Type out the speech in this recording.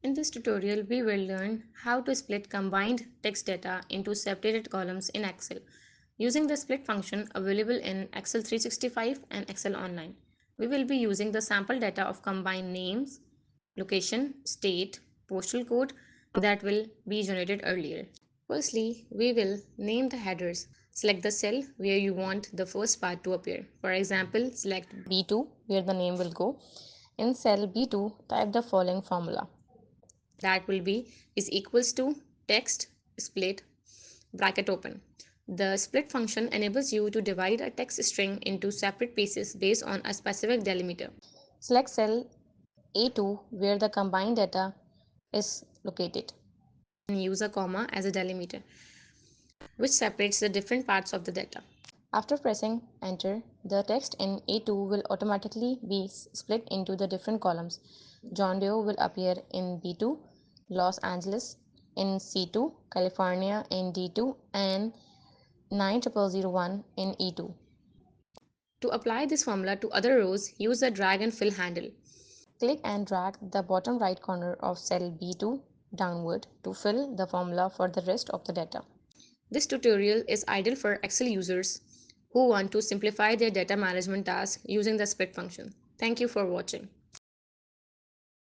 In this tutorial, we will learn how to split combined text data into separated columns in Excel using the split function available in Excel 365 and Excel Online. We will be using the sample data of combined names, location, state, postal code that will be generated earlier. Firstly, we will name the headers. Select the cell where you want the first part to appear. For example, select B2 where the name will go. In cell B2, type the following formula. That will be is equals to text split bracket open. The split function enables you to divide a text string into separate pieces based on a specific delimiter. Select cell A2 where the combined data is located and use a comma as a delimiter which separates the different parts of the data. After pressing enter, the text in A2 will automatically be split into the different columns. John Doe will appear in B2, Los Angeles in C2, California in D2, and 9001 in E2. To apply this formula to other rows, use the drag and fill handle. Click and drag the bottom right corner of cell B2 downward to fill the formula for the rest of the data. This tutorial is ideal for Excel users who want to simplify their data management tasks using the split function. Thank you for watching.